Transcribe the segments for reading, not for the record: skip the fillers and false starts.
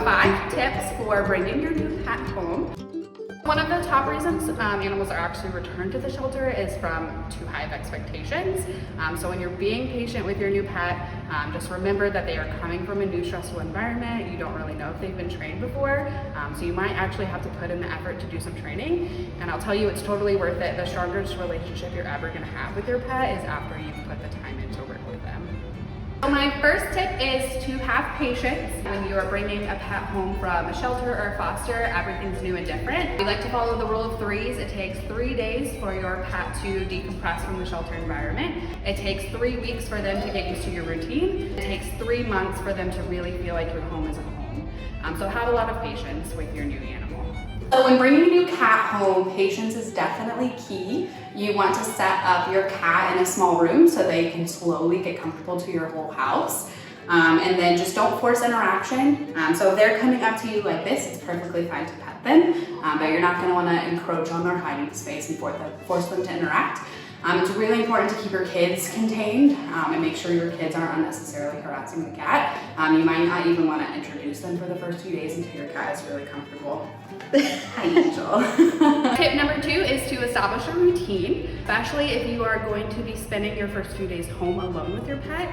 5 tips for bringing your new pet home. One of the top reasons animals are actually returned to the shelter is from too high of expectations. So when you're being patient with your new pet, just remember that they are coming from a new stressful environment. You don't really know if they've been trained before. So you might actually have to put in the effort to do some training. And I'll tell you, it's totally worth it. The strongest relationship you're ever gonna have with your pet is after you've put the time in to work with them. So my first tip is to have patience. When you are bringing a pet home from a shelter or a foster, everything's new and different. We like to follow the rule of 3s. It takes 3 days for your pet to decompress from the shelter environment. It takes 3 weeks for them to get used to your routine. It takes 3 months for them to really feel like your home is a home. So have a lot of patience with your new animal. So when bringing a new cat home, patience is definitely key. You want to set up your cat in a small room so they can slowly get comfortable to your whole house. And then just don't force interaction. So if they're coming up to you like this, it's perfectly fine to pet them, but you're not gonna wanna encroach on their hiding space and force them to interact. It's really important to keep your kids contained and make sure your kids aren't unnecessarily harassing the cat. You might not even want to introduce them for the first few days until your cat is really comfortable. Hi, Angel. Tip number 2 is to establish a routine, especially if you are going to be spending your first few days home alone with your pet.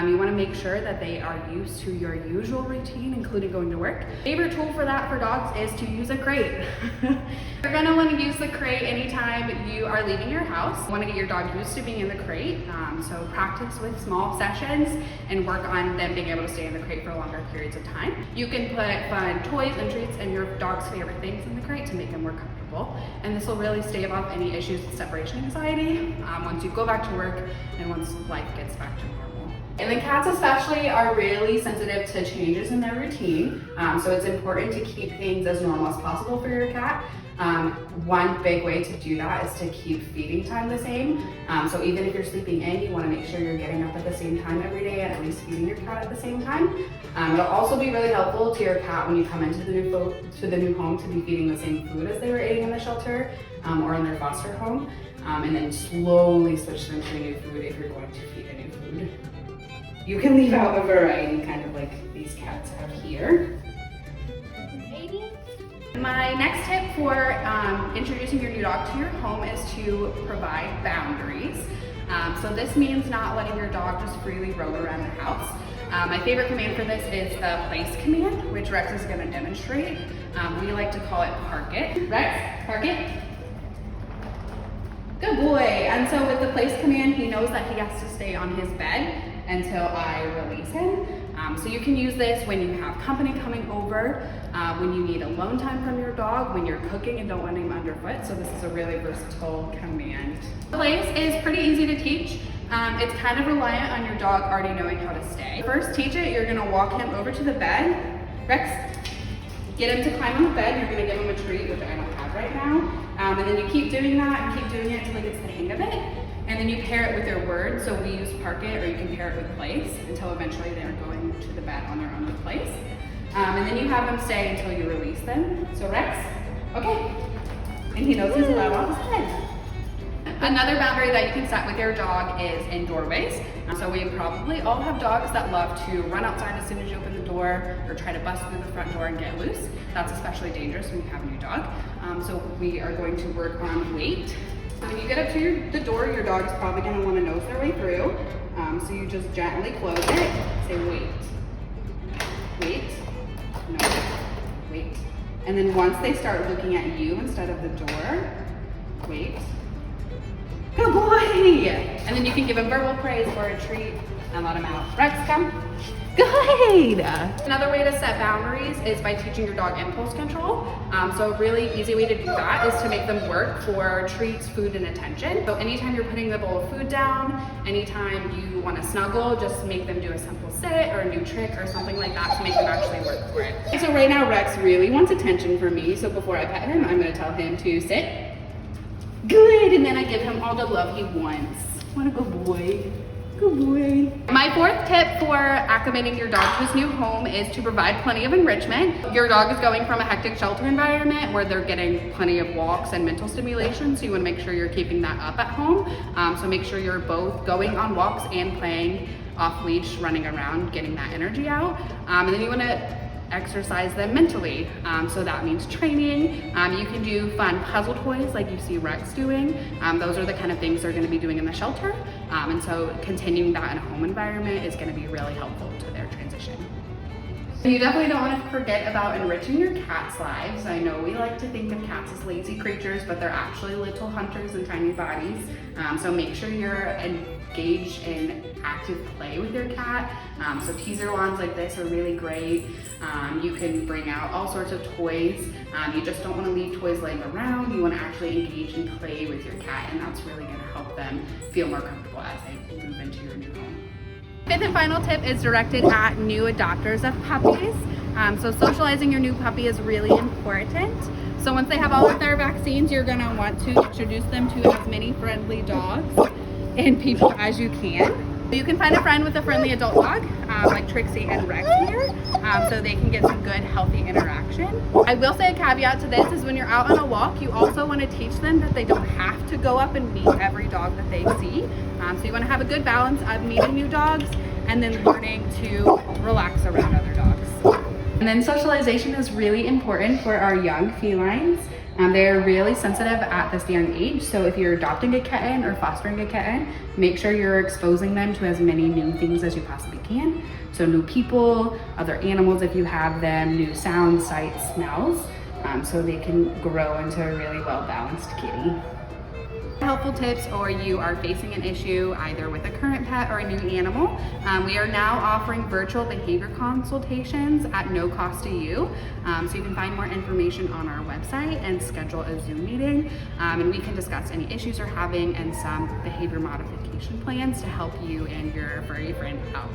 You want to make sure that they are used to your usual routine, including going to work. Favorite tool for that for dogs is to use a crate. You're going to want to use the crate anytime you are leaving your house. You want to get your dog used to being in the crate, so practice with small sessions and work on them being able to stay in the crate for longer periods of time. You can put fun toys and treats and your dog's favorite things in the crate to make them more comfortable, and this will really stave off any issues with separation anxiety once you go back to work and once life gets back to normal. And then cats especially are really sensitive to changes in their routine, so it's important to keep things as normal as possible for your cat. One big way to do that is to keep feeding time the same. So even if you're sleeping in, you want to make sure you're getting up at the same time every day and at least feeding your cat at the same time. It'll also be really helpful to your cat when you come into the new home to be feeding the same food as they were eating in the shelter or in their foster home, and then slowly switch them to a new food if you're going to feed a new food. You can leave out a variety, kind of like these cats have here. My next tip for introducing your new dog to your home is to provide boundaries. So this means not letting your dog just freely roam around the house. My favorite command for this is the place command, which Rex is going to demonstrate. We like to call it park it. Rex, park it. Good boy. And so with the place command, he knows that he has to stay on his bed until I release him. So you can use this when you have company coming over, when you need alone time from your dog, when you're cooking and don't want him underfoot. So this is a really versatile command. Place is pretty easy to teach. It's kind of reliant on your dog already knowing how to stay. First, teach it. You're gonna walk him over to the bed. Rex, get him to climb on the bed. You're gonna give him a treat, which I don't have right now. And then you keep doing that and keep doing it until he gets the hang of it. And then you pair it with your word. So we use park it, or you can pair it with place until eventually they're going to the bed on their own with place. And then you have them stay until you release them. So Rex, okay. And he knows he's allowed off his bed. Another boundary that you can set with your dog is in doorways. So we probably all have dogs that love to run outside as soon as you open the door or try to bust through the front door and get loose. That's especially dangerous when you have a new dog. So we are going to work on weight. So when you get up to the door, your dog is probably going to want to nose their way through. So you just gently close it, say wait, wait, no, wait. And then once they start looking at you instead of the door, wait. Good boy! And then you can give him verbal praise or a treat and let him out. Rex, come. Good! Another way to set boundaries is by teaching your dog impulse control. So a really easy way to do that is to make them work for treats, food, and attention. So anytime you're putting the bowl of food down, anytime you want to snuggle, just make them do a simple sit or a new trick or something like that to make them actually work for it. So right now Rex really wants attention from me, so before I pet him, I'm going to tell him to sit. Good, and then I give him all the love he wants. What a good boy. Good boy. My fourth tip for acclimating your dog to his new home is to provide plenty of enrichment. Your dog is going from a hectic shelter environment where they're getting plenty of walks and mental stimulation, so you want to make sure you're keeping that up at home. So make sure you're both going on walks and playing off leash, running around, getting that energy out. And then you want to exercise them mentally. So that means training. You can do fun puzzle toys like you see Rex doing. Those are the kind of things they're going to be doing in the shelter. And so continuing that in a home environment is going to be really helpful to their transition. You definitely don't want to forget about enriching your cat's lives. I know we like to think of cats as lazy creatures, but they're actually little hunters in tiny bodies. So make sure you're engaged in active play with your cat. So teaser wands like this are really great. You can bring out all sorts of toys. You just don't want to leave toys laying around. You want to actually engage and play with your cat, and that's really going to help them feel more comfortable as they move into your new home. Fifth and final tip is directed at new adopters of puppies. So socializing your new puppy is really important. So once they have all of their vaccines, you're going to want to introduce them to as many friendly dogs and people as you can. You can find a friend with a friendly adult dog, like Trixie and Rex here, so they can get some good, healthy interaction. I will say a caveat to this is when you're out on a walk, you also want to teach them that they don't have to go up and meet every dog that they see. So you want to have a good balance of meeting new dogs and then learning to relax around other dogs. And then socialization is really important for our young felines. They're really sensitive at this young age, so if you're adopting a kitten or fostering a kitten, make sure you're exposing them to as many new things as you possibly can. So new people, other animals if you have them, new sounds, sights, smells, so they can grow into a really well-balanced kitty. Helpful tips, or you are facing an issue either with a current pet or a new animal, we are now offering virtual behavior consultations at no cost to you. So you can find more information on our website and schedule a Zoom meeting, and we can discuss any issues you're having and some behavior modification plans to help you and your furry friend out.